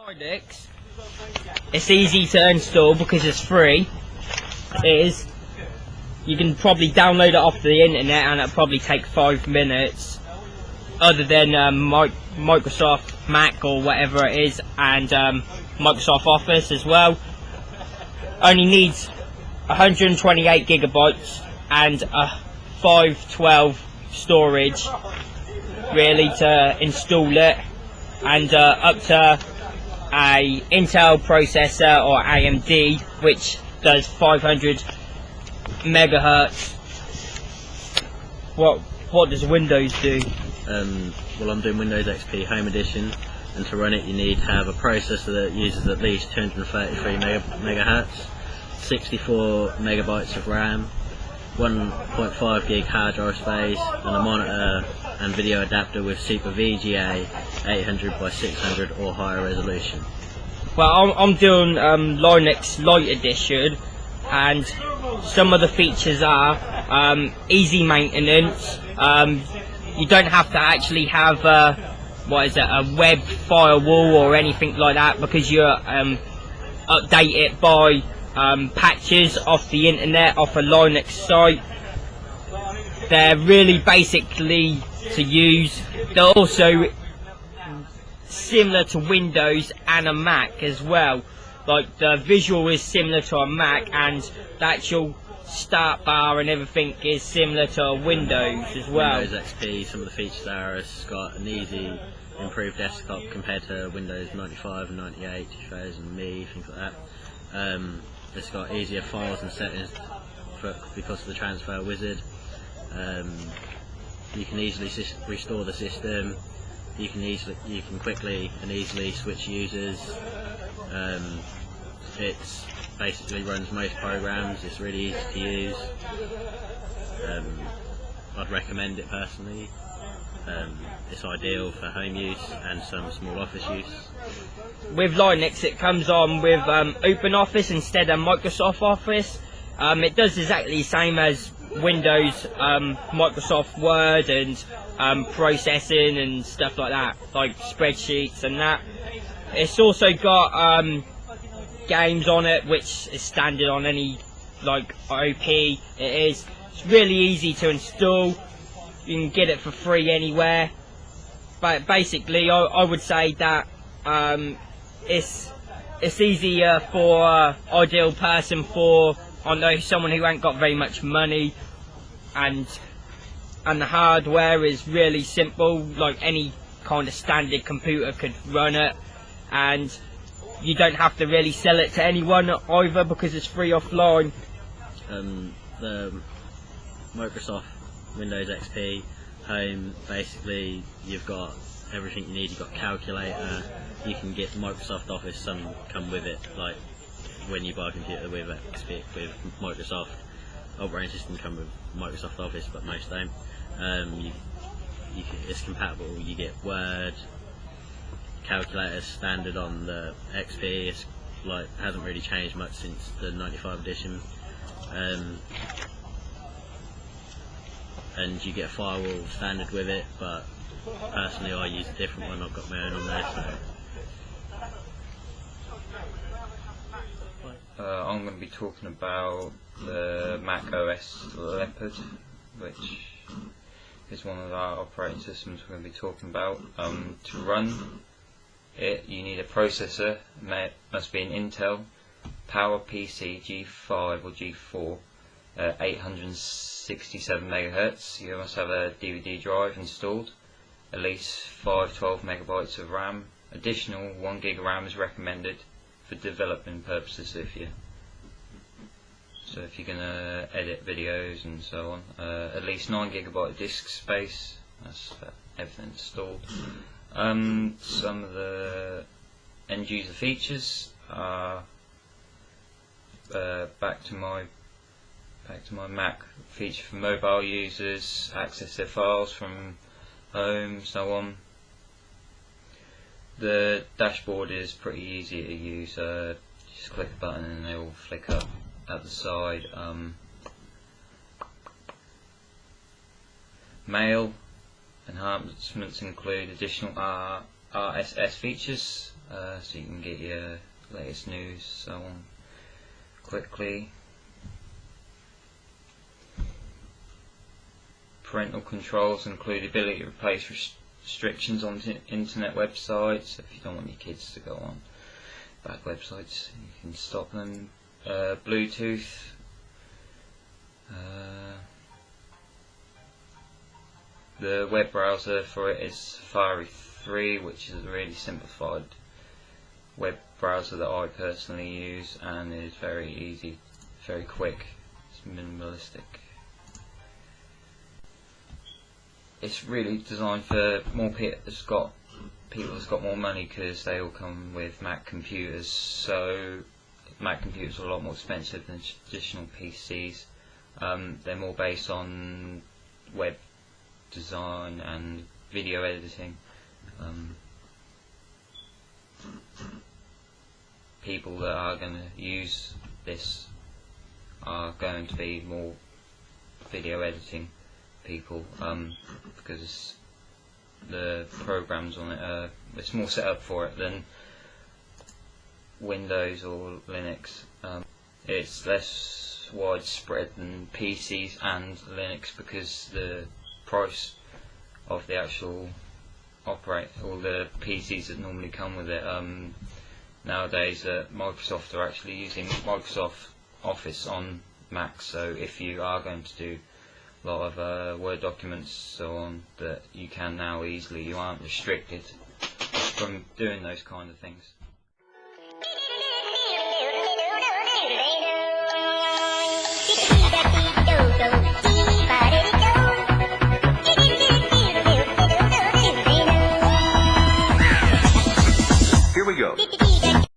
Linux, it's easy to install because it's free. It is. You can probably download it off the internet and it'll probably take 5 minutes. Other than Microsoft Mac or whatever it is, and Microsoft Office as well. Only needs 128 gigabytes and a 512 storage really to install it, and up to a Intel processor or AMD, which does 500 megahertz. What does Windows do? Well, I'm doing Windows XP Home Edition, and to run it you need to have a processor that uses at least 233 megahertz, 64 megabytes of RAM, 1.5 gig hard drive space, and a monitor and video adapter with Super VGA 800 by 600 or higher resolution. Well, I'm doing Linux Lite Edition, and some of the features are easy maintenance. You don't have to actually have a web firewall or anything like that, because you update it by patches off the internet, off a Linux site. They're really basically to use. They're also similar to Windows and a Mac as well. Like, the visual is similar to a Mac, and the actual start bar and everything is similar to Windows as well. Windows XP, some of the features there, it's got an easy improved desktop compared to Windows 95 and 98, 2000 ME, things like that. It's got easier files and settings because of the transfer wizard. You can easily restore the system. You can quickly and easily switch users. It's basically runs most programs. It's really easy to use. I'd recommend it personally. It's ideal for home use and some small office use. With Linux, it comes on with OpenOffice instead of Microsoft Office. It does exactly the same as Windows, Microsoft Word, and processing and stuff like that, like spreadsheets and that. It's also got games on it, which is standard on any like OP. It's really easy to install. You can get it for free anywhere. But basically, I would say that it's easier for ideal person for, I know, someone who ain't got very much money, and the hardware is really simple. Like, any kind of standard computer could run it, and you don't have to really sell it to anyone either because it's free offline. The Microsoft Windows XP Home, basically you've got everything you need. You've got calculator, you can get Microsoft Office, some come with it, like when you buy a computer with XP, with Microsoft operating system come with Microsoft Office, but most don't. It's compatible. You get Word, calculator standard on the XP. It's like hasn't really changed much since the 95 edition. And you get a firewall standard with it, but personally I use a different one. I've got my own on there. So. I'm going to be talking about the Mac OS Leopard, which is one of our operating systems we're going to be talking about. To run it, you need a processor. It must be an Intel PowerPC G5 or G4, 867 megahertz. You must have a DVD drive installed, at least 512 megabytes of RAM. Additional 1 gig of RAM is recommended for development purposes. If you're going to edit videos and so on, at least 9 gigabyte disk space. That's everything installed. Some of the end user features are back to my Mac. Feature for mobile users, access their files from home, so on. The dashboard is pretty easy to use. Just click a button and they all flick up at the side. Mail enhancements include additional RSS features, so you can get your latest news, so on, quickly. Parental controls include the ability to place restrictions on internet websites. If you don't want your kids to go on bad websites, you can stop them. Bluetooth. The web browser for it is Safari 3, which is a really simplified web browser that I personally use, and is very easy, very quick, it's minimalistic. It's really designed for more people that's got more money, because they all come with Mac computers. So Mac computers are a lot more expensive than traditional PCs. They're more based on web design and video editing. People that are going to use this are going to be more video editing people, because the programs on it it's more set up for it than Windows or Linux. It's less widespread than PCs and Linux, because the price of the actual all the PCs that normally come with it, nowadays Microsoft are actually using Microsoft Office on Mac, so if you are going to do a lot of Word documents, so on, that you can now easily, you aren't restricted from doing those kind of things. Here we go.